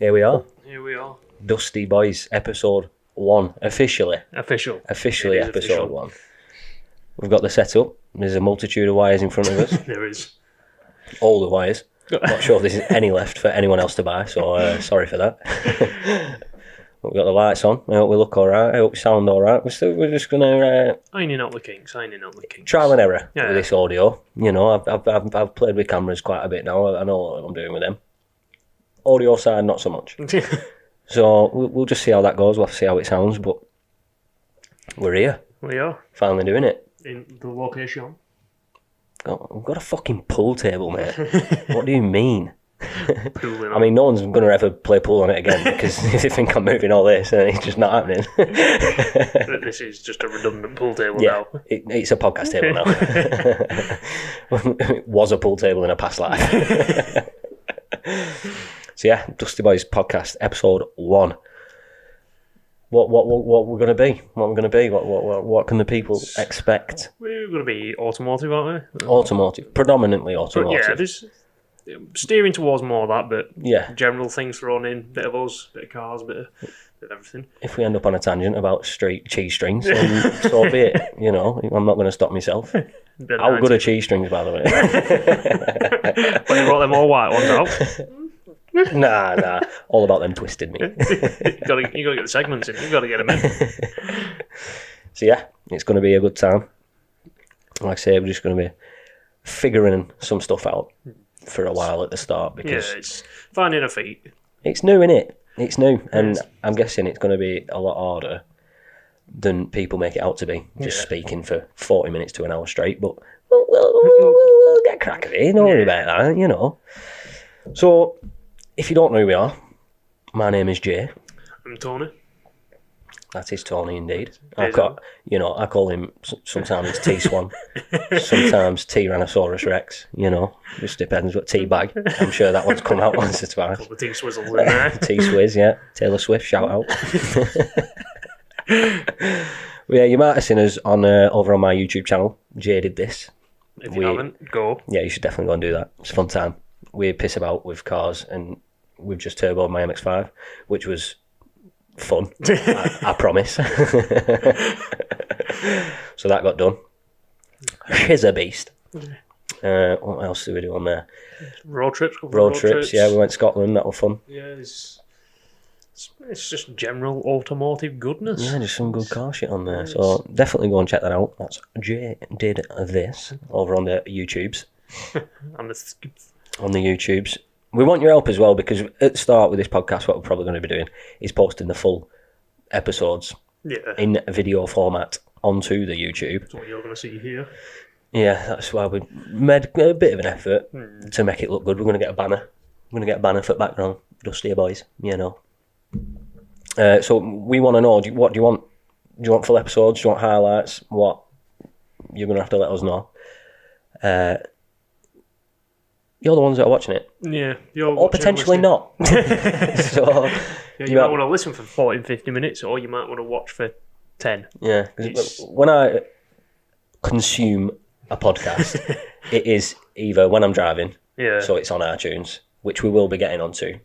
Here we are. Here we are. Dusty Bois, episode 1. Officially Official. episode official. 1. We've got the setup. There's a multitude of wires in front of us. There is. All the wires. Not sure if there's any left for anyone else to buy, so sorry for that. We've got the lights on. I hope we look alright. I hope we sound alright. We're just going to... Ironing out the kinks. Trial and error with this audio. You know, I've played with cameras quite a bit now. I know what I'm doing with them. Audio side, not so much. So we'll just see how that goes. We'll have to see how it sounds, but we're here. We are. Finally doing it. In the location. Oh, we've got a fucking pool table, mate. What do you mean? Pooling I mean, no one's going to ever play pool on it again because if they think I'm moving all this, and it's just not happening. This is just a redundant pool table Yeah, now. it's a podcast table now. It was a pool table in a past life. So yeah, Dusty Bois Podcast, episode 1. What we're going to be? What can the people expect? We're going to be automotive, aren't we? Automotive, predominantly But automotive. yeah, there's steering towards more of that, but Yeah. general things thrown in. Bit of us, bit of cars, bit of everything. If we end up on a tangent about cheese strings, then so be it. You know, I'm not going to stop myself. Bit How good are cheese strings, by the way? When you brought them all white ones out. Nah. All about them twisted me. you gotta get the segments in. You gotta get them in. So yeah, it's going to be a good time. Like I say, we're just going to be figuring some stuff out for a while at the start Yeah, because it's finding a feet. it's new, innit? It's new, and I'm guessing it's going to be a lot harder than people make it out to be. Just speaking for 40 minutes to an hour straight, but we'll get crack of it. Don't worry about that, you know. So, if you don't know who we are, my name is Jay. I'm Tony. That is Tony, indeed. There's I call him, sometimes T-Swan, sometimes Tyrannosaurus Rex, you know, just depends what T-bag. I'm sure that one's come out once or twice. Got the T-swizzle in there. T-Swizz, yeah. Taylor Swift, shout out. Well, yeah, you might have seen us on over on my YouTube channel. Jay did this. If you haven't, go. Yeah, you should definitely go and do that. It's a fun time. We piss about with cars, and we've just turboed my MX5, which was fun. I promise. So that got done. She's a beast. What else did we do on there? Road trips. Road trips. Yeah, we went to Scotland. That was fun. Yeah, it's just general automotive goodness. Yeah, there's some good car shit on there. So definitely go and check that out. That's Jay did this over on the YouTubes. On the YouTubes. We want your help as well, because at the start with this podcast, what we're probably going to be doing is posting the full episodes in video format onto the YouTube. That's what you're going to see here. Yeah, that's why we made a bit of an effort to make it look good. We're going to get a banner. We're going to get a banner for background. Dusty Bois, you know. So we want to know, what do you want? Do you want full episodes? Do you want highlights? What? You're going to have to let us know. You're the ones that are watching it. Yeah. Or potentially not. So you might want to listen for 40 and 50 minutes, or you might want to watch for 10. Yeah. When I consume a podcast, it is either when I'm driving, so it's on iTunes, which we will be getting onto,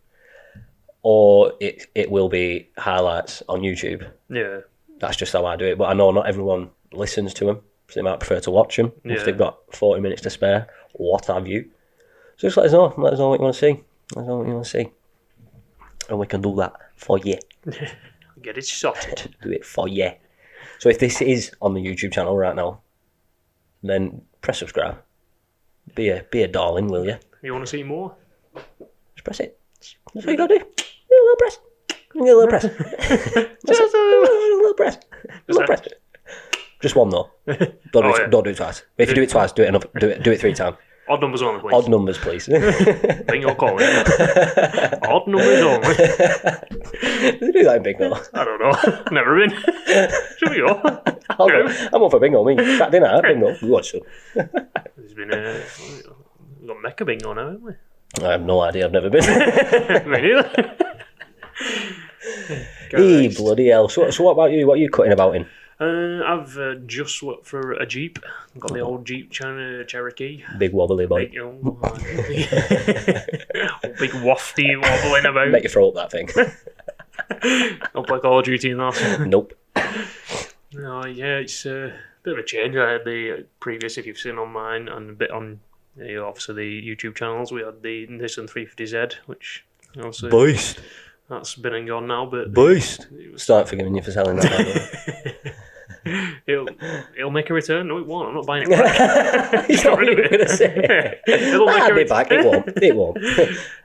or it will be highlights on YouTube. Yeah. That's just how I do it. But I know not everyone listens to them, so they might prefer to watch them if they've got 40 minutes to spare. What have you? So just let us know. Let us know what you want to see. Let us know what you want to see. And we can do that for you. Get it sorted. Do it for you. So if this is on the YouTube channel right now, then press subscribe. Be a darling, will you? You want to see more? Just press it. That's what you got to do. Give it a little press. Give it a little press. Just a little press. A little press. Just one though. Don't do it twice. If you do it twice, do it 3 times. Odd numbers only, please. Odd numbers, please. Bingo calling. Odd numbers only. Do they do that in bingo? I don't know. Never been. Should we go? I'm up for bingo. Me, Saturday night, bingo. We watch some. There's been we've got Mecca bingo now, haven't we? I have no idea. I've never been. Me neither. Bloody hell. So what about you? What are you cutting about in? I've just worked for a Jeep. I've got the old Jeep Cherokee. Big wobbly boy. Big, big wafty wobbling about. Make you throw up that thing. Not like Call of Duty and that. Nope. No, yeah, it's a bit of a change. I had the previous, if you've seen on mine, and a bit on obviously the YouTube channels. We had the Nissan 350Z, which also Beast. that's been and gone now. But Beast. Start forgiving you for selling that. It'll make a return. No, it won't. I'm not buying it back. It's not what you were going to say. It'll make a be back. It won't. It won't.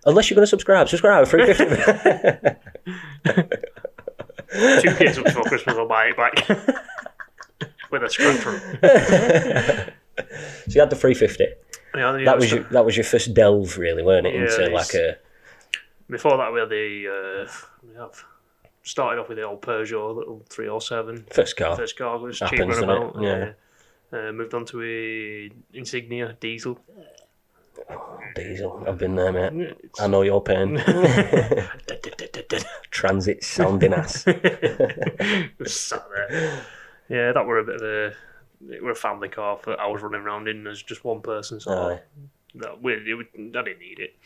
Unless you're going to subscribe. Subscribe. 350. 2 years before Christmas, I'll buy it back with a scratcher. So you had the 350. Yeah, That was your first delve, really, weren't it? Yeah, Into like a. Before that, we had the. Started off with the old Peugeot, little 307. First car. Was Happens, cheap doesn't about. it? Yeah. Moved on to a Insignia diesel. Diesel. I've been there, mate. I know your pain. Transit sounding ass. Just sat there. Yeah, that were a bit of a. It were a family car that I was running around in as just one person, so I didn't need it.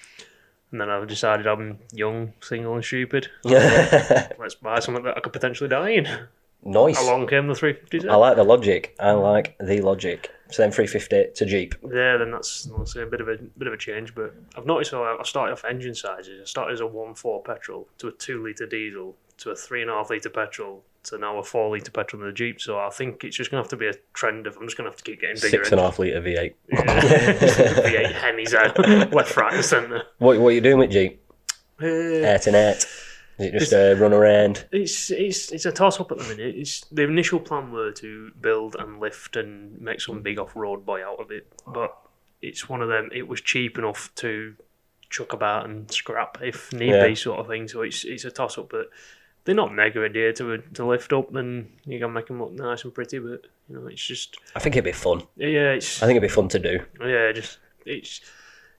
And then I decided I'm young, single, and stupid. Let's buy something that I could potentially die in. Nice. Along came the 350Z. I like the logic. So then 350 to Jeep. Yeah, then that's a bit of a change. But I've noticed I started off engine sizes. I started as a 1.4 petrol to a 2 litre diesel to a 3.5 litre petrol to now a 4 litre petrol in the Jeep. So I think it's just going to have to be a trend of I'm just going to have to keep getting bigger. 6.5 litre V8. Yeah, V8 Hennies out left, right, and centre. What are you doing with Jeep? Air to net. Is it just a run around? It's a toss up at the minute. The initial plan were to build and lift and make some big off road boy out of it, but it's one of them. It was cheap enough to chuck about and scrap if need be, sort of thing. So it's a toss up, but they're not mega idea to lift up. Then you can make them look nice and pretty, but it's just. I think it'd be fun. Yeah, I think it'd be fun to do. Yeah,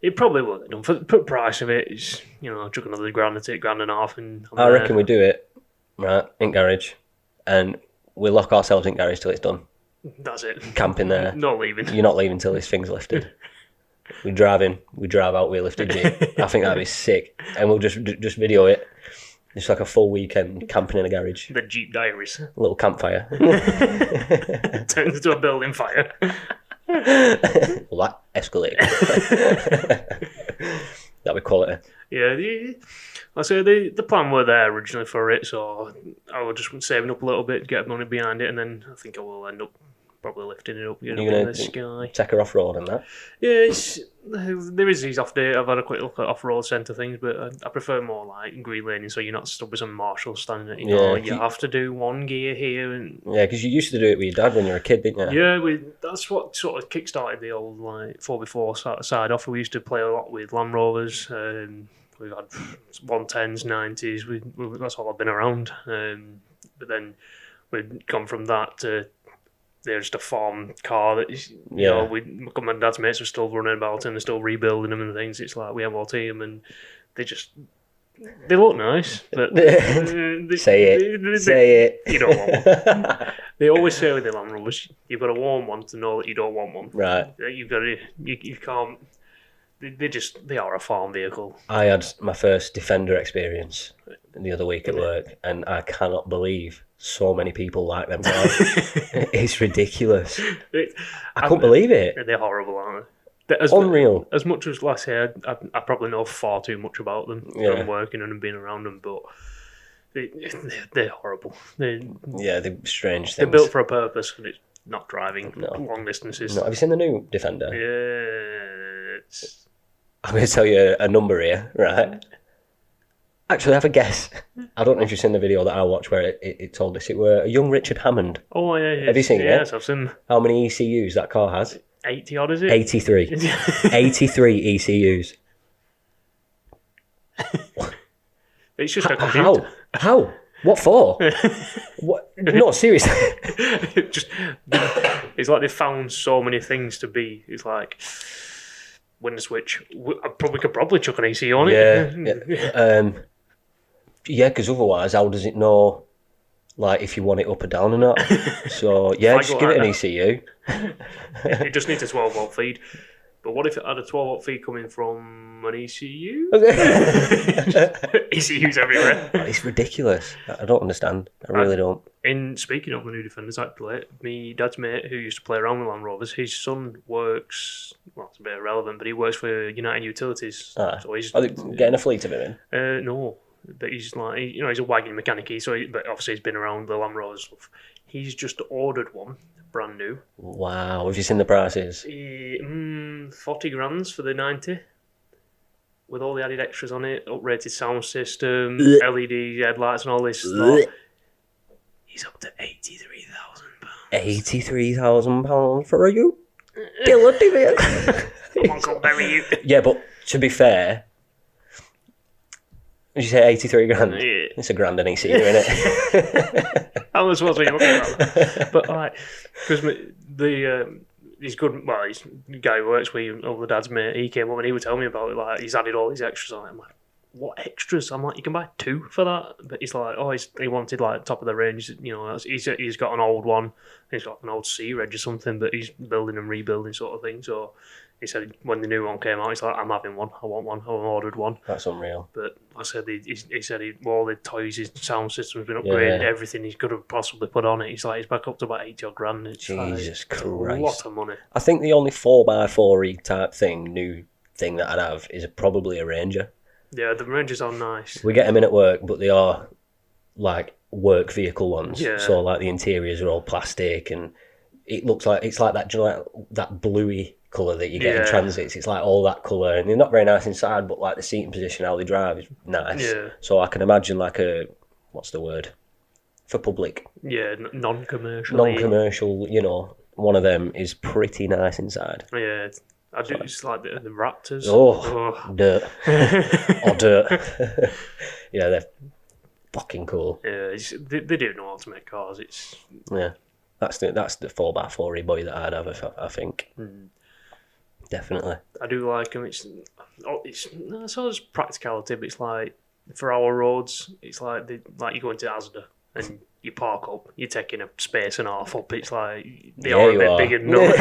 It probably will get done. For the price of it, it's, chuck another grand and take $1.50. And I reckon we do it, right, in garage, and we lock ourselves in garage till it's done. That's it. Camping there. Not leaving. You're not leaving till this thing's lifted. We drive in, we drive out, we lifted Jeep. I think that'd be sick. And we'll just video it. Just like a full weekend camping in a garage. The Jeep Diaries. A little campfire. Turns into a building fire. Well, that escalated. That'd be quality. Yeah, I say the plan were there originally for it, so I was just saving up a little bit, get money behind it, and then I think I will end up probably lifting it up, You're in the sky. Take her off road and that. Yeah, there is these off day. I've had a quick look at off road centre things, but I prefer more like green laning, so you're not stuck with some marshal standing at you have to do one gear here. And yeah, because you used to do it with your dad when you were a kid, didn't you? Yeah, that's what sort of kick-started the old 4x4 side off. We used to play a lot with Land Rovers. We've had 110s, 90s. That's all I've been around. But then we'd gone from that to there's just a farm car that my dad's mates are still running about and they're still rebuilding them and things. It's like we MOT them and they look nice, but say it. You don't want one. They always say with the Land Rovers, you've got to warn one to know that you don't want one. Right. You've got to. You can't. They are a farm vehicle. I had my first Defender experience the other week at work, and I cannot believe so many people like them cars. It's ridiculous. I couldn't believe it. They're horrible, aren't they? Unreal. As much as, like I say, I probably know far too much about them from working and being around them, but they're horrible. They're strange things. They're built for a purpose, and it's not driving long distances. No. Have you seen the new Defender? Yeah. I'm going to tell you a number here, right? Actually, have a guess. I don't know if you've seen the video that I watched where it told us it were a young Richard Hammond. Oh, yeah. Have you seen it? Yes, I've seen. How many ECUs that car has? 80 odd, is it? 83. 83 ECUs. It's just a computer. How? What for? What? No, seriously. It's like they found so many things to be. It's like window switch. I could probably chuck an ECU on it. Yeah, because otherwise, how does it know like if you want it up or down or not. So yeah, just give it an ECU. It just needs a 12-volt feed. But what if it had a 12-volt feed coming from an ECU? ECUs everywhere. It's ridiculous. I don't understand. I really don't. Speaking of the new Defenders, actually, my dad's mate who used to play around with Land Rovers, his son works, well, it's a bit irrelevant, but he works for United Utilities. So he's getting a fleet of him in? No, but he's like, he's a wagon mechanic, but obviously he's been around the Land Rovers stuff. He's just ordered one, brand new. Wow, have you seen the prices? 40 grand for the 90. With all the added extras on it, uprated sound system, LED headlights and all this stuff. He's up to £83,000. £83,000 for a utility vehicle. Uncle bury you. Yeah, but to be fair, did you say 83 grand? Yeah. It's a grand an ECU, isn't it? How much was he looking at? But like, because he's good. Well, he's the guy who works with the dad's mate. He came up and he would tell me about it. Like, he's added all these extras on it. I'm like, what extras? I'm like, you can buy 2 for that. But he's like, he wanted like top of the range. He's got an old one. He's got an old C-Reg or something, but he's building and rebuilding sort of thing. So he said when the new one came out, he's like, I'm having one. I want one. I ordered one. That's unreal. But I said he said all the toys, his sound system's been upgraded, everything he could have possibly put on it. He's like, he's back up to about 80 odd grand. It's Jesus Christ. A lot of money. I think the only 4x4 type new thing that I'd have is probably a Ranger. Yeah, the Rangers are nice. We get them in at work, but they are like work vehicle ones. Yeah. So like the interiors are all plastic, and it looks like it's like that, you know, like that bluey colour that you get in Transits. It's like all that colour, and they're not very nice inside, but like the seating position, how they drive is nice. Yeah. So I can imagine like what's the word for public? Yeah, non-commercial. Non-commercial, you know, one of them is pretty nice inside. Yeah. I do. It's like the Raptors. Dirt. Or dirt. Yeah, they're fucking cool. Yeah, they do know how to make cars. That's the 4x4 boy that I'd have, I think. Definitely. I do like them. It's not just practicality, but it's like for our roads, it's like you go into Asda and you park up, you're taking a space and a half up. It's like they are a bit bigger than not.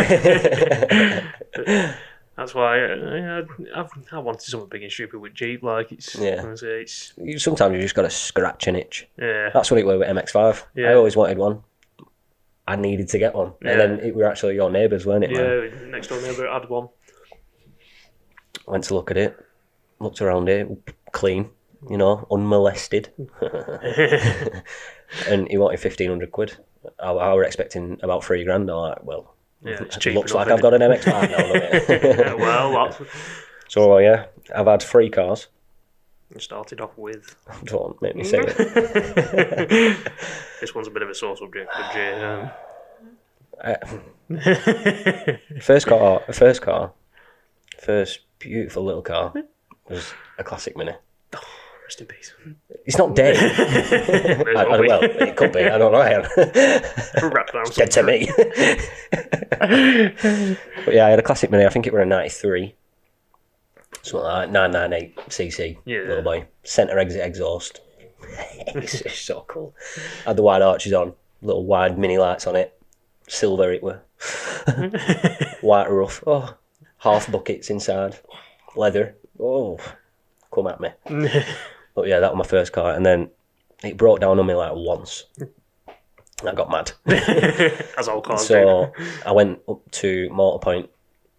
That's why I wanted something big and stupid with Jeep. Like sometimes you just got to scratch an itch. Yeah, that's what it was with MX5. Yeah. I always wanted one. I needed to get one, and then it were actually your neighbours, weren't it? Yeah, next door neighbour had one. Went to look at it, looked around it, clean, you know, unmolested. And he wanted £1,500. I were expecting about £3,000. I'm like, well, it's it cheap looks enough, like I've got an MX5 now, doesn't it? Well, so yeah, I've had 3 cars. Started off with. Don't make me say it. This one's a bit of a sore subject for Jay. First beautiful little car was a classic Mini. Oh, rest in peace. It's not dead. Well, it could be. I don't know. It's dead to me. But yeah, I had a classic Mini. I think it were a 93. Something like 998cc. Yeah. Little boy. Centre exit exhaust. It's so cool. Had the wide arches on. Little wide mini lights on it. Silver it were. White roof. Oh, half buckets inside. Leather. Oh, come at me. But yeah, that was my first car, and then it broke down on me like once. I got mad. As all cars do. I went up to Motorpoint,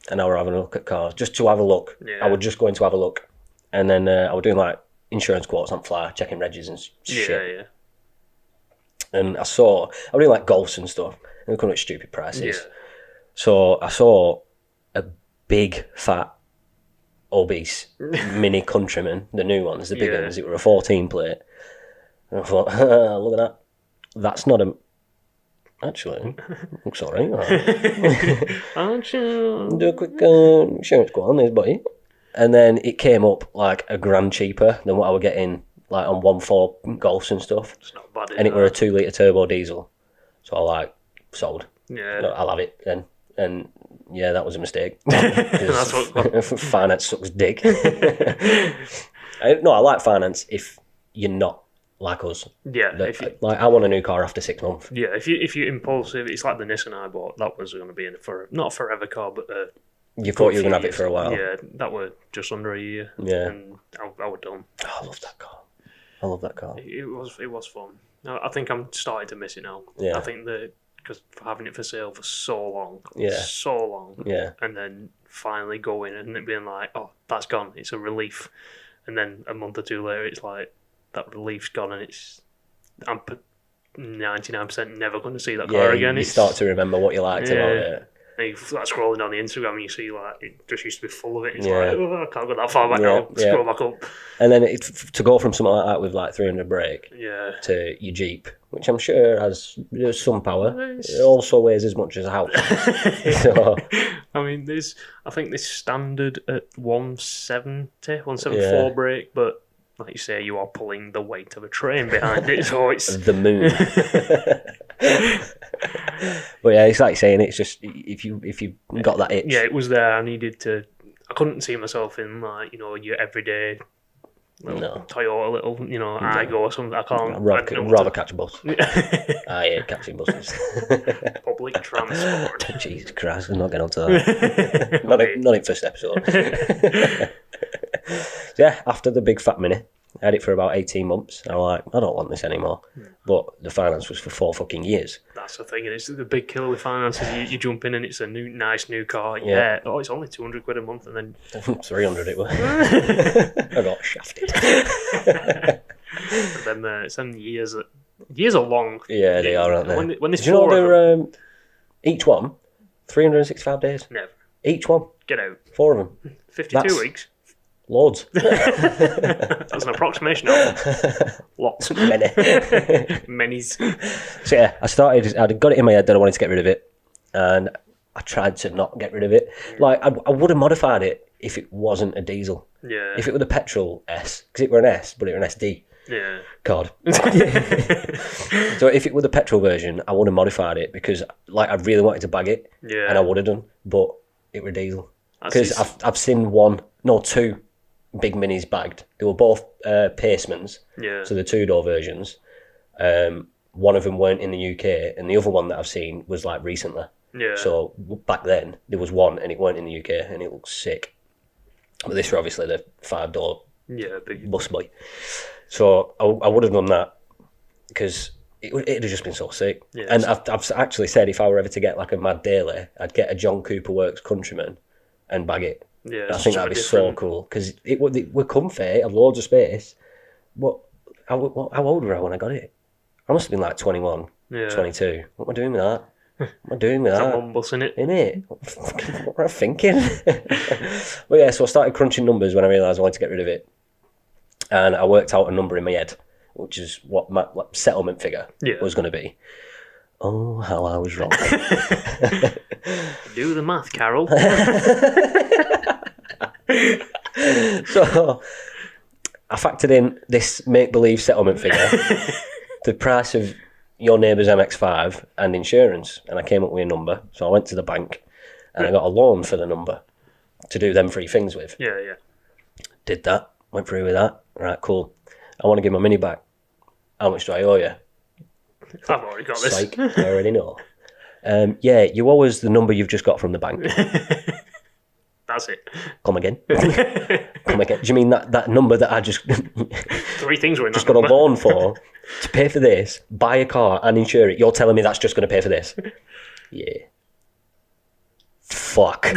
and I were having a look at cars, just to have a look. Yeah. I was just going to have a look, and then I was doing like insurance quotes on Fly, checking regs and shit. Yeah. And I was doing like Golfs and stuff, and they come at stupid prices. Yeah. So I saw a big, fat, obese Mini Countryman, the new ones, the big ones. It were a 14 plate. And I thought, look at that. That's not a... Actually, looks alright. Do a quick insurance quote on this, buddy. And then it came up like £1,000 cheaper than what I was getting like on 1.4 Golfs and stuff. It's not bad. And it were a 2 litre turbo diesel. So I like, sold. Yeah. I'll have it then. And yeah, that was a mistake. That's what... Finance sucks dick. I like finance if you're not like us. Yeah, like I want a new car after 6 months. Yeah, if you're impulsive, it's like the Nissan I bought. That was going to be not a forever car, but you thought you were going to have it for a while. Yeah, that were just under a year. Yeah, and I was done. Oh, I love that car. I love that car. It was fun. I think I'm starting to miss it now. Yeah, I think that because having it for sale for so long, yeah, and then finally going and it being like, oh, that's gone. It's a relief, and then a month or two later, it's like that relief's gone, and I'm 99% never going to see that car again. You start to remember what you liked about it. And you start scrolling on the Instagram and you see like it just used to be full of it. It's like, oh, I can't go that far back now. Scroll back up. And then to go from something like that with like 300 brake to your Jeep, which I'm sure has some power, it also weighs as much as a house. So, I mean, I think this standard at 174 brake, but like you say, you are pulling the weight of a train behind it, so it's the moon. But yeah, it's like saying it's just if you got that itch. Yeah, it was there. I couldn't see myself in like your everyday Toyota little Igo or something. I can't. I'd rather catch a bus. I hate catching buses. Public transport. Jesus Christ, I'm not getting onto that. not in first episode. So yeah, after the big fat Mini, I had it for about 18 months. I was like, I don't want this anymore. But the finance was for 4 fucking years. That's the thing. It's the big killer with finances. You jump in and it's a nice new car. Yeah. Oh, it's only £200 a month, and then 300 it was. I got shafted. But then some years are long. Yeah, they are, aren't they? When do you know they're each one 365 days? Never. Each one. Get out. 4 of them. 52 weeks. Loads. That's an approximation of lots. Many. Many's. So yeah, I got it in my head that I wanted to get rid of it, and I tried to not get rid of it. Like, I would have modified it if it wasn't a diesel. Yeah. If it were the petrol S, because it were an S, but it were an SD. Yeah. God. So if it were the petrol version, I would have modified it because, like, I really wanted to bag it, and I would have done, but it were diesel. Because I've seen 2 big Minis bagged. They were both Pacemans, so the 2-door versions. One of them weren't in the UK, and the other one that I've seen was like recently. Yeah. So back then there was one, and it weren't in the UK, and it looked sick. But this was obviously the 5-door big bus boy. So I would have done that because it'd have just been so sick. Yeah, and I've actually said if I were ever to get like a Mad Daily, I'd get a John Cooper Works Countryman and bag it. Yeah, I think that'd be so cool because it were comfy, it had loads of space. But how old were I when I got it? I must have been like 21, 22. What am I doing with that? What am I doing with that? One bus in it. What am I thinking? But yeah, so I started crunching numbers when I realised I wanted to get rid of it. And I worked out a number in my head, which is what my settlement figure was going to be. Oh, how I was wrong. Do the math, Carol. So I factored in this make-believe settlement figure, the price of your neighbour's MX5 and insurance, and I came up with a number. So I went to the bank and I got a loan for the number to do them 3 things with. Yeah. Did that, went through with that. Right, cool. I want to give my Mini back. How much do I owe you? I've already got this. Psych, I already know. You owe us the number you've just got from the bank. That's it. Come again. Come again. Do you mean that number that I just 3 things were in just got a loan for to pay for this, buy a car and insure it? You're telling me that's just going to pay for this? Yeah. Fuck.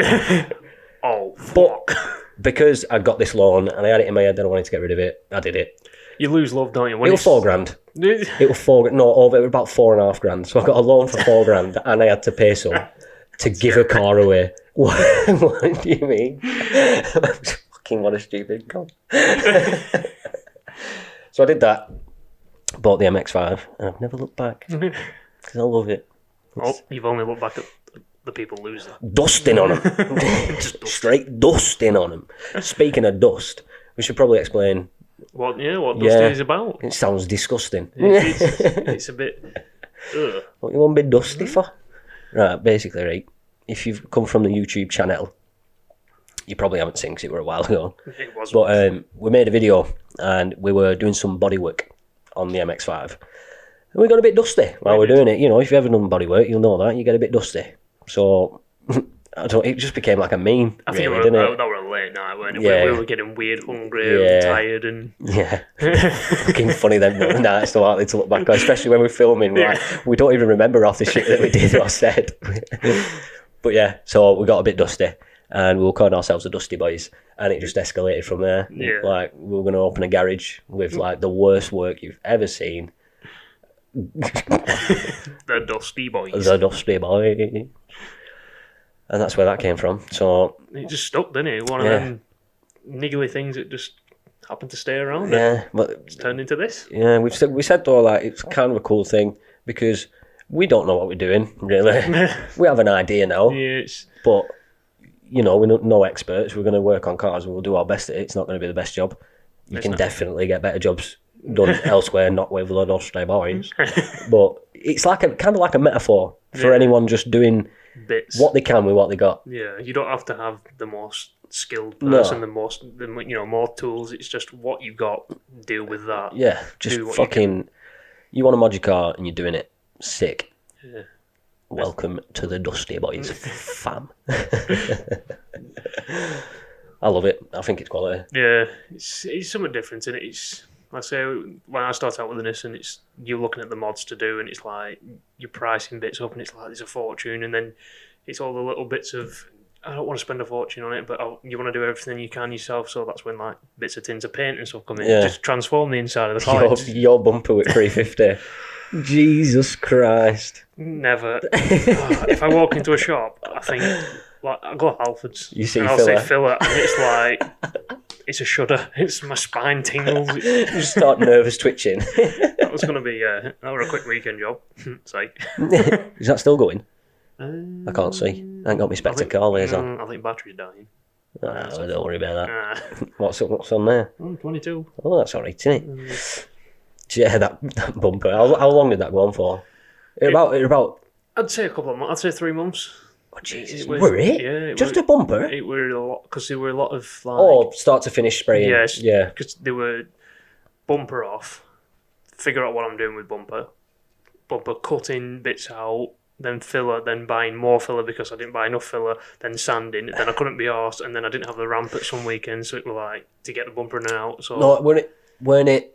Oh, fuck. But because I got this loan and I had it in my head that I wanted to get rid of it, I did it. You lose love, don't you? It was $4,000. It was $4,000. No, it was about $4,500. So I got a loan for $4,000 and I had to pay some to give a car away. What do you mean? Fucking what a stupid god. So I did that. Bought the MX5 and I've never looked back because I love it. You've only looked back at the people losing. Dusting on them. Straight dusting on them. Speaking of dust, we should probably explain what dusting is about. It sounds disgusting. It's a bit... Ugh. What you want to be dusty for? Right, basically, right, if you've come from the YouTube channel, you probably haven't seen because it were a while ago. It was. But we made a video and we were doing some bodywork on the MX5. And we got a bit dusty while we're doing it. You know, if you've ever done bodywork, you'll know that. You get a bit dusty. So, it just became like a meme, I think really, didn't it? that were a late night, weren't it? Yeah. We were getting weird, hungry, and tired, and... Yeah. Fucking funny then nights to look back on, especially when we're filming. Like, we don't even remember half the shit that we did or said. But yeah, so we got a bit dusty. And we were calling ourselves the Dusty Boys, and it just escalated from there. Yeah. Like, we were going to open a garage with, like, the worst work you've ever seen. The Dusty Boys. The Dusty Boy. And that's where that came from. So it just stuck, didn't it? One of them niggly things that just happened to stay around. Yeah. But it's turned into this. Yeah, we said though, like, it's kind of a cool thing, because we don't know what we're doing, really. We have an idea now. Yes. But... you know, we're no experts. We're going to work on cars. We'll do our best at it. It's not going to be the best job. You can definitely get better jobs done elsewhere, not with the Dusty Boys. But it's like kind of like a metaphor for anyone just doing bits, what they can with what they got. Yeah, you don't have to have the most skilled person, more tools. It's just what you got. Deal with that. Yeah, just fucking. You want to mod your car and you're doing it. Sick. Yeah. Welcome to the Dusty Boys fam. I love it. I think it's quality. Yeah, it's something different, and it's, I say, when I start out with the Nissan, it's you're looking at the mods to do, and it's like you're pricing bits up, and it's like there's a fortune, and then it's all the little bits of, I don't want to spend a fortune on it, but you want to do everything you can yourself, so that's when like bits of tins of paint and stuff come in. Yeah. Just transform the inside of the car. Your bumper with 350. Jesus Christ. Never. If I walk into a shop, I think, like, I go to Halfords. You see and I'll filler. say filler, and it's like, it's a shudder. It's my spine tingles. You start nervous twitching. That was going to be, that was a quick weekend job. It's like... Is that still going? I can't see. I ain't got my spectacles on. I think battery's dying. Don't worry about that. What's on there? 22. Oh, that's alright, isn't it? Yeah, that bumper. How long did that go on for? About. I'd say a couple of months. I'd say 3 months. Oh Jesus! Were it? Yeah, just a bumper. It were a lot, because there were a lot of like. Oh, start to finish spraying. Yes. Yeah. Because they were bumper off. Figure out what I'm doing with bumper. Cutting bits out. Then filler. Then buying more filler because I didn't buy enough filler. Then sanding. Then I couldn't be arsed, and then I didn't have the ramp at some weekends, so it was like to get the bumper in and out. So no, weren't it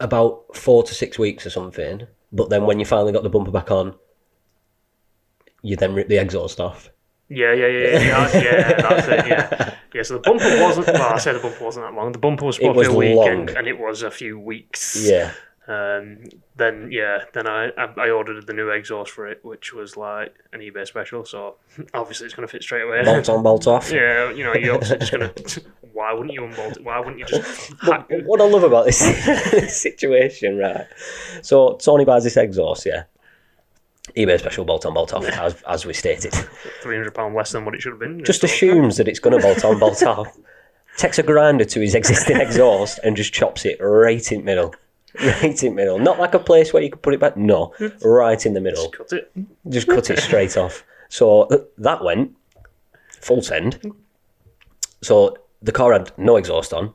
about 4 to 6 weeks or something? But then when you finally got the bumper back on, you then ripped the exhaust off. Yeah, that's it, yeah. Yeah, so the bumper wasn't, well, I said the bumper wasn't that long. The bumper was supposed to be a weekend, and it was a few weeks. Yeah. Then I ordered the new exhaust for it, which was like an eBay special, so obviously it's going to fit straight away. Bolt on, bolt off. Yeah, you know, you're obviously just going to, why wouldn't you unbolt it? Why wouldn't you just... What I love about this situation, right? So Tony buys this exhaust, yeah. eBay special, bolt on, bolt off, as we stated. £300 less than what it should have been. Just assumes that it's going to bolt on, bolt off. Takes a grinder to his existing exhaust and just chops it right in the middle. Right in the middle. Not like a place where you could put it back. No, right in the middle. Just cut it. Just cut it straight off. So that went full send. So the car had no exhaust on.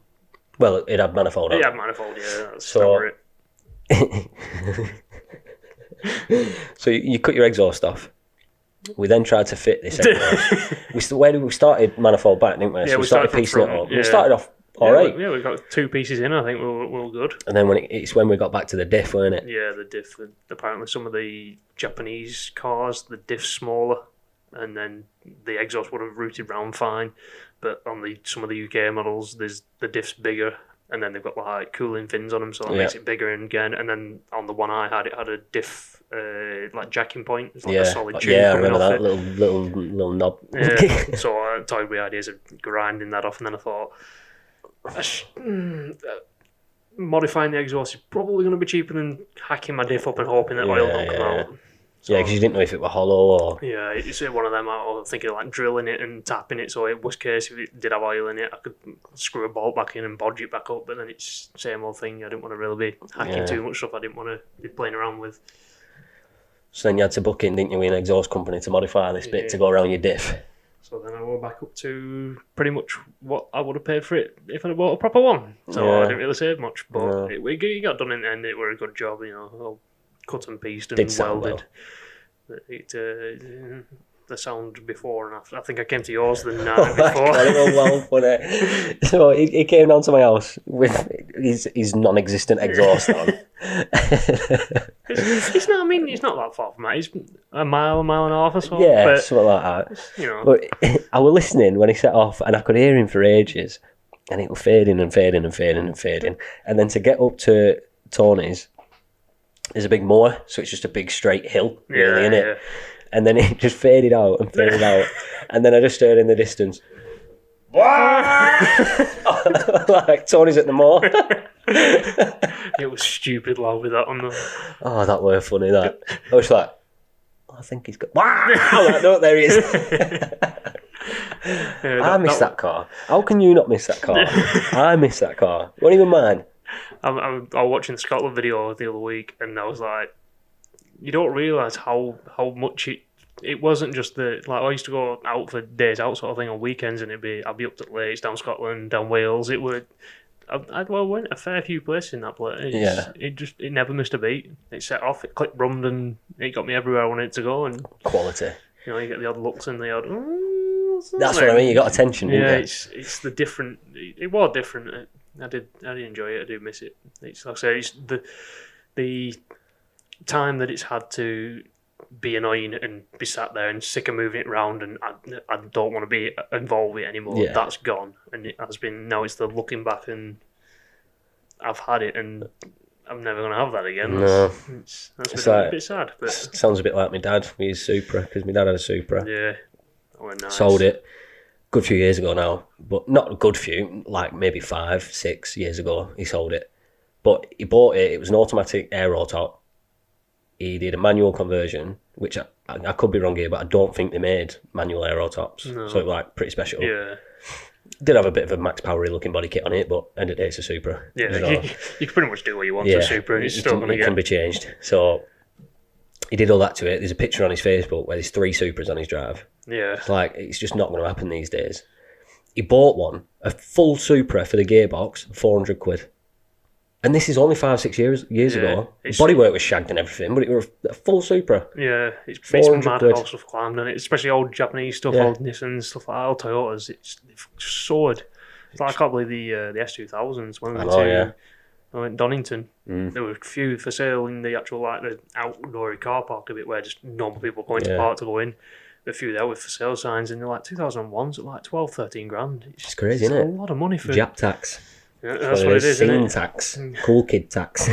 Well, it had manifold on. It had manifold, yeah. That's so it. So you cut your exhaust off. We then tried to fit this exhaust. we started manifold back, didn't we? Yeah, so we started piecing it up. Yeah. We started off all right. Yeah, we got 2 pieces in. I think we're good. And then it's when we got back to the diff, weren't it? Yeah, the diff. Apparently, some of the Japanese cars, the diff's smaller, and then the exhaust would have routed round fine. But on some of the UK models, the diff's bigger, and then they've got like cooling fins on them, so that makes it bigger again. And then on the one I had, it had a diff like jacking point. It's like a solid tube. Yeah, I remember that little knob. Yeah. So I toyed with ideas of grinding that off, and then I thought, modifying the exhaust is probably going to be cheaper than hacking my diff up and hoping that oil don't come out. So, yeah, because you didn't know if it were hollow or... Yeah, it's one of them. I was thinking of like drilling it and tapping it, so in worst case, if it did have oil in it, I could screw a bolt back in and bodge it back up, but then it's the same old thing. I didn't want to really be hacking too much stuff I didn't want to be playing around with. So then you had to book in, didn't you, with an exhaust company to modify this bit to go around your diff. So then I went back up to pretty much what I would have paid for it if I'd bought a proper one. So I didn't really save much, but it got done in the end. It were a good job, all cut and pieced and welded. Well. The sound before and after. I think I came to yours the night before. God, it was well funny. So he came down to my house with his non-existent exhaust on. It's not. I mean, it's not that far from that. It's a mile and a half or so. Yeah, but, something like that. But I was listening when he set off, and I could hear him for ages, and it was fading and fading and fading and fading. And then to get up to Tony's, there's a big moor, so it's just a big straight hill, really, isn't it? And then it just faded out and faded out. And then I just heard in the distance, like Tony's at the moor. It was stupid loud with that on the... Oh, that were funny, that. I was like, I think he's got... Like, no, there he is. I missed that car. How can you not miss that car? I missed that car. Wasn't even mine. I was watching the Scotland video the other week, and I was like, you don't realise how much it wasn't just I used to go out for days out sort of thing on weekends, and I'd be up to the lakes, down Scotland, down Wales. I went a fair few places in that place. It never missed a beat. It set off, it clicked, rummed, and it got me everywhere I wanted to go. And quality. You get the odd looks and the odd. That's what I mean. You got attention. Yeah, didn't you? It's the different. It was different. I did enjoy it. I do miss it. It's like I say, it's the time that it's had to be annoying and be sat there and sick of moving it around, and I don't want to be involved with it anymore. Yeah. That's gone, and it has been. Now it's the looking back, and I've had it, and I'm never going to have that again. No, that's a bit sad. But sounds a bit like my dad with his Supra, because my dad had a Supra. Yeah, nice. Sold it. Good few years ago now, but not a good few, like maybe 5-6 years ago he sold it. But he bought it, it was an automatic aero top. He did a manual conversion, which I could be wrong here, but I don't think they made manual aero tops. No. So it was like pretty special. Yeah. Did have a bit of a Max Powery looking body kit on it, but end of the day it's a Supra. Yeah, you can pretty much do what you want to a Supra, and it's still going to can be changed. So he did all that to it. There's a picture on his Facebook where there's 3 Supras on his drive. Yeah. It's just not going to happen these days. He bought one, a full Supra for the gearbox, £400. And this is only 5-6 years ago. Bodywork was shagged and everything, but it was a full Supra. Yeah, it's mad how stuff climbed on it, especially old Japanese stuff, old Nissan stuff like that, old Toyotas. It's soared. I can't believe the S2000s when we went Donington. There were a few for sale in the actual the outdoor car park a bit where just normal people going to park to go in. A few there with for sale signs, and they're like 2001s at like 12-13 grand. It's crazy, isn't it? A lot of money for Jap tax. Yeah, that's what it is, isn't it? Tax, cool kid tax.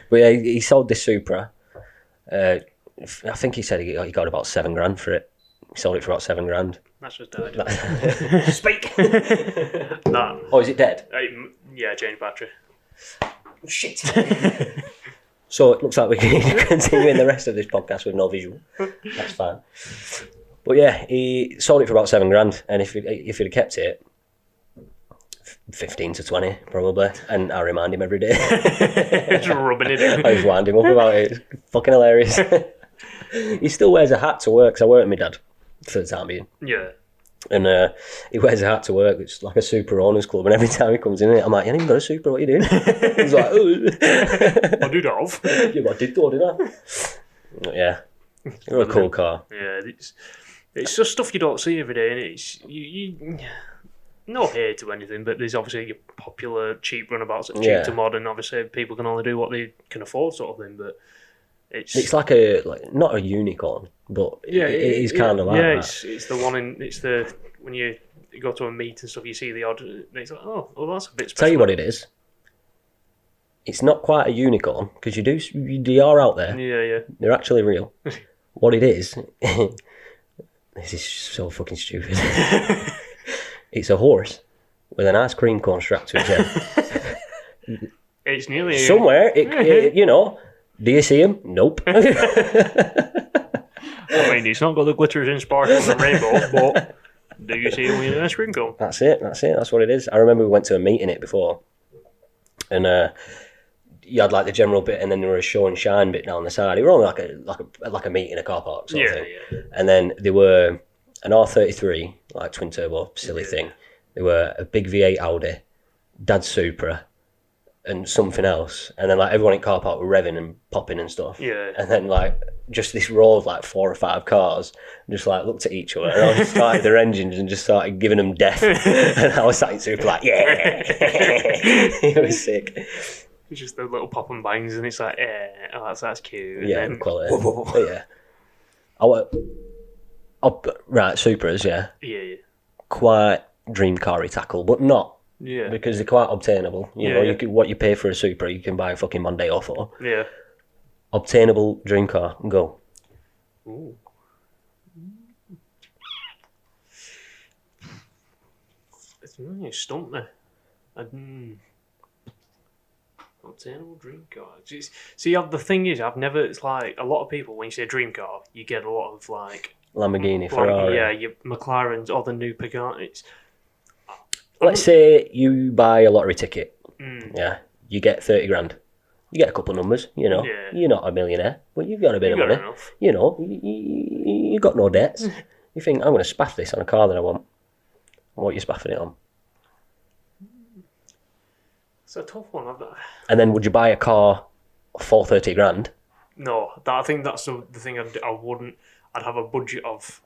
But yeah, he sold this Supra. I think he said he got about $7 for it. He sold it for about $7. That's just died. Speak. That. Oh, is it dead? Yeah, change battery. Shit. So it looks like we can continue the rest of this podcast with no visual. That's fine. But yeah, he sold it for about $7, and if he'd have kept it, 15 to 20 probably, and I remind him every day. Just rubbing it in. I just wind him up about it. It's fucking hilarious. He still wears a hat to work, because I work with my dad for the time being. Yeah. And he wears a hat to work. It's like a Supra owners club, and every time he comes in it, I'm like, you haven't even got a Supra, what are you doing? He's like, oh. I did off. Yeah, but I did though, didn't I? But yeah, you're a cool car. Yeah, it's just stuff you don't see every day, and it's you no hate to anything, but there's obviously your popular cheap runabouts that are cheap to mod, and obviously people can only do what they can afford, sort of thing. But it's like not a unicorn, but it is kind of like that. It's the one when you go to a meet and stuff, you see the odd. And it's like, oh, well, that's a bit special. Tell you what it is. It's not quite a unicorn, because they are out there. Yeah. They're actually real. What it is, this is so fucking stupid. It's a horse with an ice cream cone strapped to its head. It's nearly somewhere. Do you see him? Nope. I mean, he's not got the glitters and sparkles and rainbows, but do you see him with an ice cream cone? That's it. That's what it is. I remember we went to a meet in it before, and you had like the general bit, and then there was a show and shine bit down the side. It was only like a meet in a car park sort of thing. Yeah. And then there were an R33, like twin turbo, silly thing. There were a big V8 Audi, Dad's Supra, and something else. And then like everyone in car park were revving and popping and stuff. Yeah. And then like just this row of like 4 or 5 cars just like looked at each other and I just started their engines and just started giving them death. And I was sat in Supra like, yeah. It was sick. It's just the little pop and bangs, and it's like, that's cute. Yeah, and then, quality. But yeah. Right, Supras, yeah. Yeah. Quite dream car tackle, but not. Yeah. Because they're quite obtainable. You know, what you pay for a Supra, you can buy a fucking Mondeo for. Yeah. Obtainable dream car, go. Ooh. You stumped me. Obtainable dream car. See, the thing is, it's like a lot of people, when you say dream car, you get a lot of like Lamborghini, Ferrari. Yeah, your McLarens or the new Peugeots. Let's say you buy a lottery ticket. Yeah, you get 30 grand. You get a couple of numbers, you know. Yeah. You're not a millionaire, but you've got a bit of money. Enough. You know, you got no debts. You think, I'm going to spaff this on a car that I want. What are you spaffing it on? It's a tough one. And then would you buy a car for 30 grand? No, I think that's the thing I wouldn't. I'd have a budget of,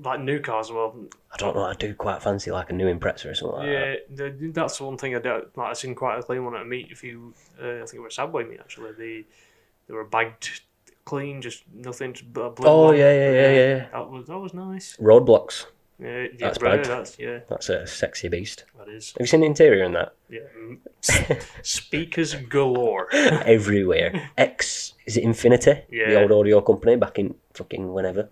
like new cars. Well, I don't know. I do quite fancy like a new Impreza or something like that. That's the one thing I do. Like I seen quite a clean one at a meet. I think it was a Subway meet actually. They were bagged clean, just nothing. Oh yeah. That was nice. Roadblocks. Yeah, That's right, bagged. That's a sexy beast. That is. Have you seen the interior in that? Yeah. Speakers galore. Everywhere. Is it Infinity? Yeah. The old audio company back in fucking whenever.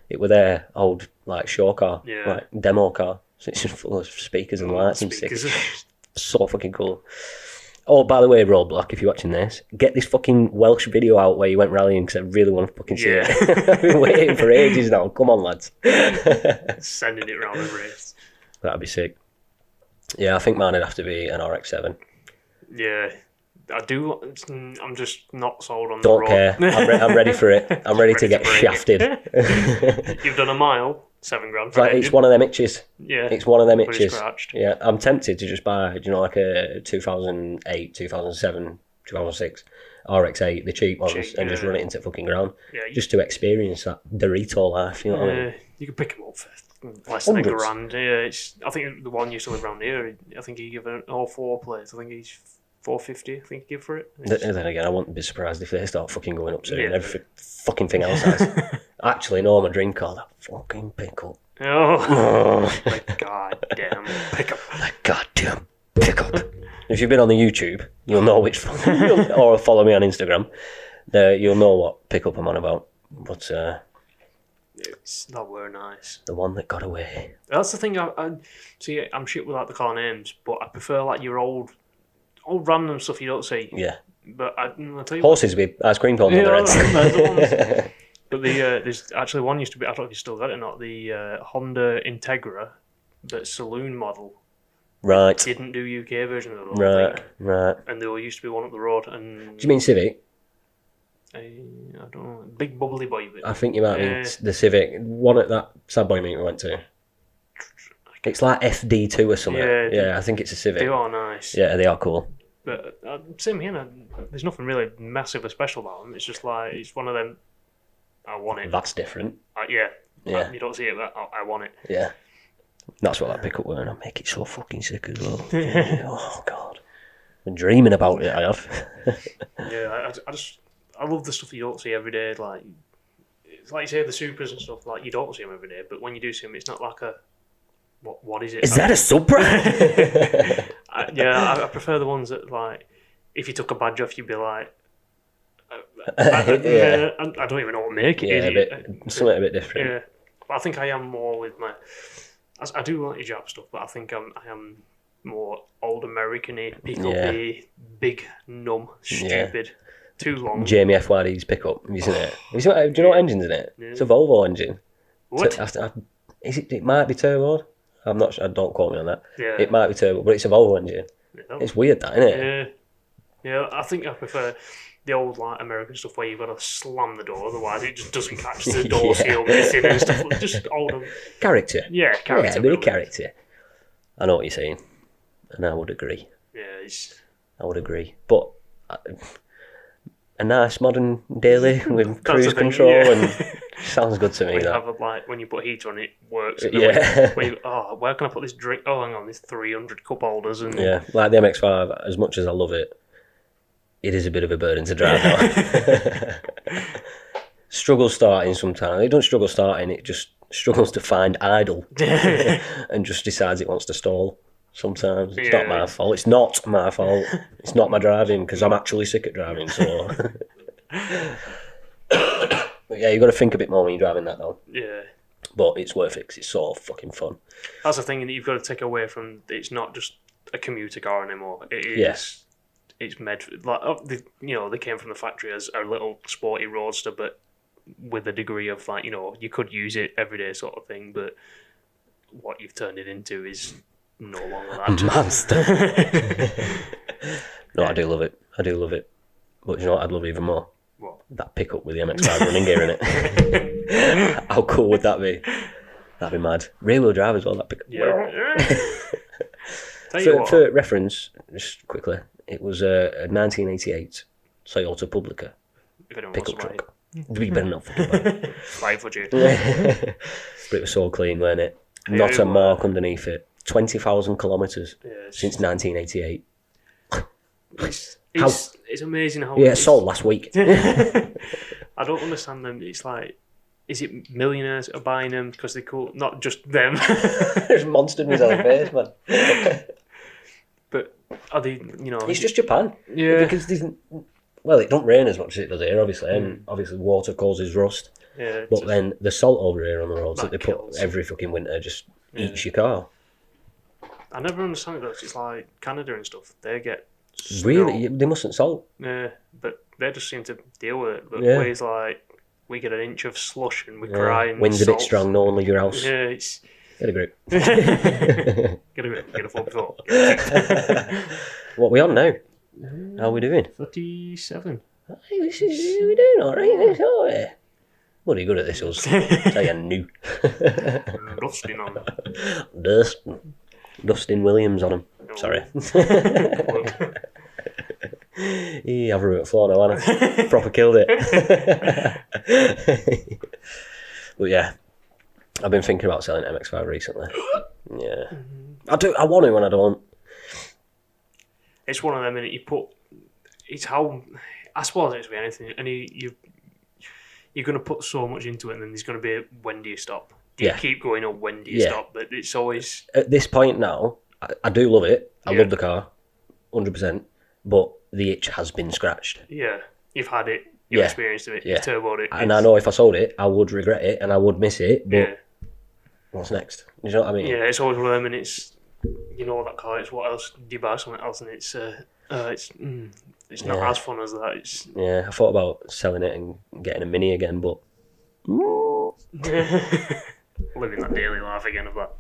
It were their old like show car, like demo car. So it's just full of speakers and lights and shit. So fucking cool. Oh, by the way, Roadblock, if you're watching this, get this fucking Welsh video out where you went rallying because I really want to fucking see it. I've been waiting for ages now. Come on, lads. Sending it around the race. That'd be sick. Yeah, I think mine would have to be an RX-7. Yeah. I do. I'm just not sold on Don't the road. care. I'm ready for it. I'm ready to get shafted. You've done a mile, £7,000. Like, it's one of them itches. Yeah. It's one of them Pretty itches. scratched. Yeah, I'm tempted to just buy, like a 2008, 2007, 2006 RX-8, the cheap ones, and just run it into fucking ground. Yeah, just to experience that Dorito life, you know what I mean? You can pick them up for less than Hundreds. £1,000. Yeah, I think the one used to live around here, I think he gave an all 4 plates. I think he's $450. I think he gave for it. Then again, I wouldn't be surprised if they start fucking going up soon. Yeah. Every fucking thing else has. Actually, no, my dream car, that fucking pickup. Oh, my goddamn pickup. That goddamn pickup. If you've been on the YouTube, you'll know which or follow me on Instagram. You'll know what pickup I'm on about. But It's not very nice. the one that got away. That's the thing. I see. I'm shit with like the car names, but I prefer like your old random stuff you don't see. Yeah. But I'll tell you Horses with ice cream cones on their heads. those are the ones. But there's actually one used to be. I don't know if you still got it or not. The Honda Integra, but saloon model. Right. Didn't do UK version of it. Right. And there used to be one up the road. And Do you mean Civic? I don't know. Big bubbly boy. I think you might mean the Civic. One at that sad boy meeting we went to. It's like FD2 or something. Yeah, I think it's a Civic. They are nice. Yeah, they are cool. But same here. There's nothing really massively special about them. It's just like it's one of them. I want it. That's different. Yeah. Yeah. You don't see it, but I want it. Yeah. That's what that pickup were, and I make it so fucking sick as well. Oh, God. Been dreaming about it, I have. Yeah, I love the stuff you don't see every day. Like, it's like you say, the Supras and stuff, like, you don't see them every day, but when you do see them, it's not like a, what is it? Is that a Supra? I prefer the ones that, like, if you took a badge off, you'd be like, I don't even know what make it is. Something a bit different. Yeah, but I think I am more with my. I do like your Jap stuff, but I think I am more old American-y, pick-up-y, big, numb, stupid, too long. Jamie FYD's pickup, have you seen it? Do you know what engine's in it? Yeah. It's a Volvo engine. What? It might be turbo. I'm not sure. Don't quote me on that. Yeah. It might be turbo, but it's a Volvo engine. Yeah. It's weird, that, isn't it? Yeah, I think I prefer. the old like American stuff where you've got to slam the door, otherwise it just doesn't catch the door seal missing and stuff. Just old character. Yeah, character. Yeah, a bit of character. I know what you're saying, and I would agree. Yeah, I would agree, but a nice modern daily with cruise control and sounds good to me. When you that have like when you put heat on, it works. Yeah. When you, where can I put this drink? Oh, hang on, there's 300 cup holders and yeah, like the MX5. As much as I love it, it is a bit of a burden to drive now. Struggle starting sometimes. It doesn't struggle starting. It just struggles to find idle and just decides it wants to stall. Sometimes it's not my fault. It's not my fault. It's not my driving because I'm actually sick at driving. So, but yeah, you got to think a bit more when you're driving that though. Yeah, but it's worth it because it's so fucking fun. That's the thing that you've got to take away from. It's not just a commuter car anymore. It is. Yes. It's made like they came from the factory as a little sporty roadster, but with a degree of like you could use it every day sort of thing. But what you've turned it into is no longer that. Monster. No, I do love it. But you know what I'd love even more? What? That pickup with the MX5 running gear in it. How cool would that be? That'd be mad. Rear wheel drive as well, that pickup. Yeah. For reference, just quickly, it was a 1988 Toyota Publica pickup truck. We better not fucking buy it. Buy for you. But it was so clean, weren't it? Not a mark underneath it. 20,000 kilometres since 1988. It's amazing how... Yeah, it sold last week. I don't understand them. It's like, is it millionaires are buying them because they're cool? Not just them. There's monster in his own face, man. But are they, It's just Japan. Yeah. Because it don't rain as much as it does here, obviously, and obviously water causes rust. Yeah. But then the salt over here on the roads that they kills. put every fucking winter just eats your car. I never understand it though. It's like Canada and stuff. They get snow. Really? They mustn't salt. Yeah, but they just seem to deal with it. But ways like we get an inch of slush and we cry and wind's a bit strong. No one leave your house. Yeah, it's get a grip. Get a 4x4. What are we on now? How are we doing? 37. Hey, we're doing all right. What are you good at this? Us? Say you new. Dustin on. Dustin Williams on him. No. Sorry. I've ruined the floor now, haven't I? Proper killed it. But yeah, I've been thinking about selling MX5 recently. Yeah, I want to and I don't. It's one of them, and you put. It's how I suppose it's with anything, and you're going to put so much into it, and then there's going to be a when do you stop? Do you keep going or when do you stop? But it's always at this point now. I do love it. I love the car, 100%. But the itch has been scratched. Yeah, you've had it. You've experienced it. You've turboed it. And I know if I sold it, I would regret it and I would miss it. But what's next? You know what I mean? Yeah, it's always one of them, and it's that car. It's what else? Do you buy something else? And it's not as fun as that. It's I thought about selling it and getting a Mini again, but living that daily life again of that.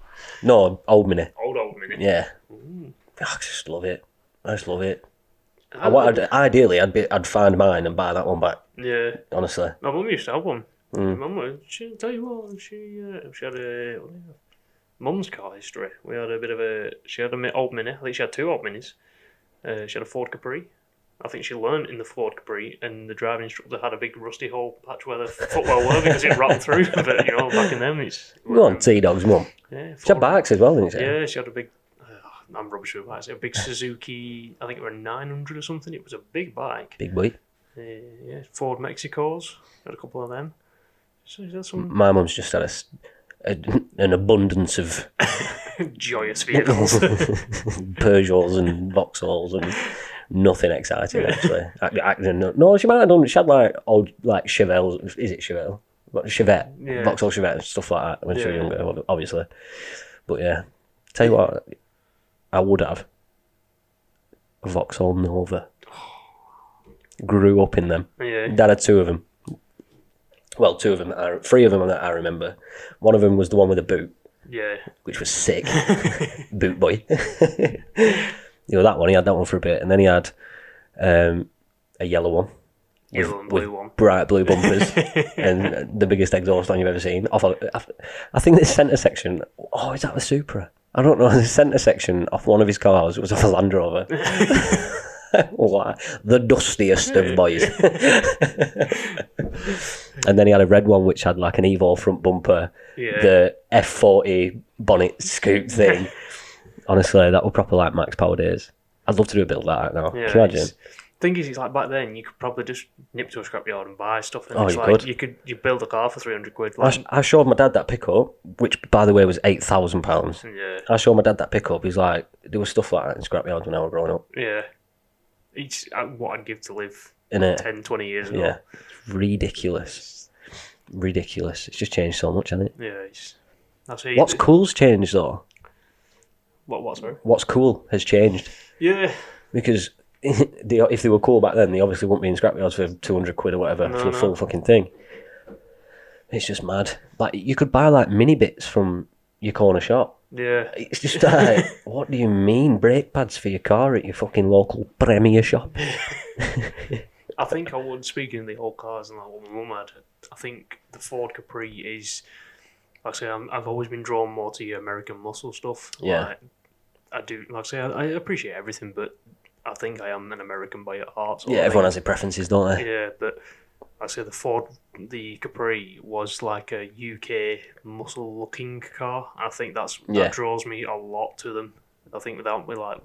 No, old Mini. Old Mini. Yeah. I just love it. I just love it. Ideally, I'd find mine and buy that one back. Yeah. Honestly. My mum used to have one. My mum, she tell you what, she had a mum's car history. We had a bit of she had an old Mini. I think she had two old Minis. She had a Ford Capri. I think she learned in the Ford Capri, and the driving instructor had a big rusty hole patch where the footwell were because it rattled through. But back in them, it's go on, T-Dog's mum. Yeah, she had bikes as well, didn't she? Yeah, she had a big. I'm rubbish with bikes. A big Suzuki. I think it was a 900 or something. It was a big bike. Big boy. Ford Mexicos. Had a couple of them. So that's some. My mum's just had an abundance of joyous vehicles, Peugeots and Vauxhalls and. Nothing exciting actually. No, she might have done. She had like old Chevelles. Is it Chevelle? Chevette, Vauxhall Chevette, stuff like that when she was younger, obviously. But yeah, tell you what, I would have a Vauxhall Nova. Grew up in them. Yeah. Dad had two of them. Well, two of them. Three of them that I remember. One of them was the one with a boot. Yeah. Which was sick. Boot boy. That one, he had that one for a bit, and then he had a yellow one Yellow and blue one. Bright blue bumpers and the biggest exhaust on you've ever seen. I think the centre section, is that the Supra? I don't know, the centre section off one of his cars was off a Land Rover. The dustiest of boys. And then he had a red one which had like an Evo front bumper, the F40 bonnet scoop thing. Honestly, that would proper like max power days. I'd love to do a build like that now. Yeah, can you imagine? Thing is, it's like back then you could probably just nip to a scrapyard and buy stuff. And you build a car for £300. Like, I showed my dad that pickup, which by the way was £8,000. Yeah. I showed my dad that pickup. He's like, there was stuff like that in scrapyards when I was growing up. Yeah. It's what I'd give to live Innit? 10, 20 years ago. Yeah. Ridiculous. It's just changed so much, hasn't it? Yeah. What's cool's changed though? What, sorry? What's cool has changed. Yeah. Because if they were cool back then, they obviously wouldn't be in scrapyards for £200 or whatever for the full fucking thing. It's just mad. Like, you could buy like mini bits from your corner shop. Yeah. It's just like, what do you mean brake pads for your car at your fucking local Premier shop? I think I would, speaking of the old cars and like what my mum had, I think the Ford Capri is, like I say, I've always been drawn more to your American muscle stuff. Yeah. Like, I do, like I say, I appreciate everything, but I think I am an American by heart. Yeah, everyone has their preferences, don't they? Yeah, but like I say, the Capri was like a UK muscle-looking car. I think that draws me a lot to them. I think without me, like,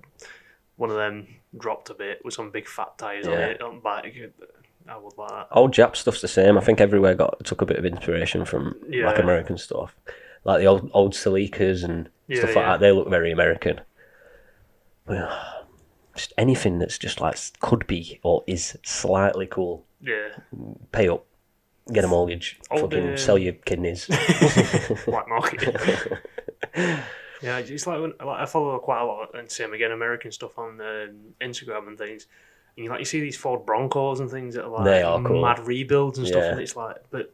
one of them dropped a bit with some big fat tyres on it, on bike, I would like that. Old Jap stuff's the same. I think everywhere took a bit of inspiration from like American stuff. Like the old Celicas and stuff like that, they look very American. Just anything that's just like could be or is slightly cool. Yeah. Pay up, get a mortgage, sell your kidneys. Black market. Yeah, it's like I follow quite a lot, and same again, American stuff on Instagram and things. And you see these Ford Broncos and things that are like they are cool. Mad rebuilds and stuff, and it's like, but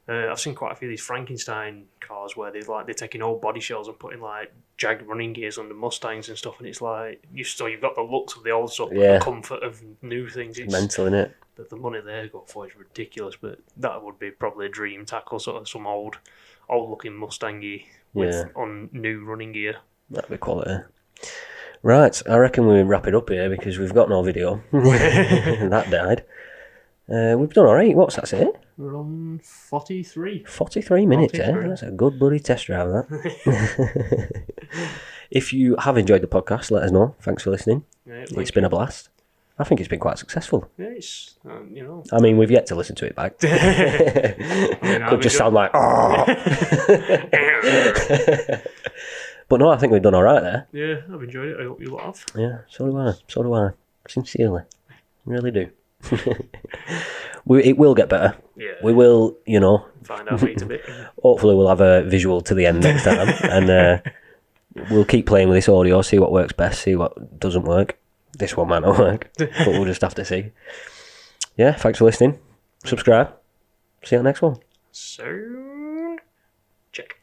I've seen quite a few of these Frankenstein cars where they're taking old body shells and putting like jagged running gears on the Mustangs and stuff, and it's like you've got the looks of the old stuff, but the comfort of new things. It's mental, innit? The money they go for is ridiculous, but that would be probably a dream tackle, sort of some old looking Mustangy on new running gear. That'd be quality. Right, I reckon we wrap it up here because we've got no video. That died. We've done alright. What's that say? We're on 43. 43 minutes, 43. That's a good bloody test drive, that. If you have enjoyed the podcast, let us know. Thanks for listening. Yeah, it's been a blast. I think it's been quite successful. Yeah, it's, I mean, we've yet to listen to it back. Could just sound like, But no, I think we've done alright there. Yeah, I've enjoyed it. I hope you have. Yeah, so do I. Sincerely. Really do. It will get better. Yeah. We will, find our feet a bit. Hopefully we'll have a visual to the end next time. And we'll keep playing with this audio, see what works best, see what doesn't work. This one might not work, but we'll just have to see. Yeah, thanks for listening. Subscribe. See you on the next one. Soon. Check.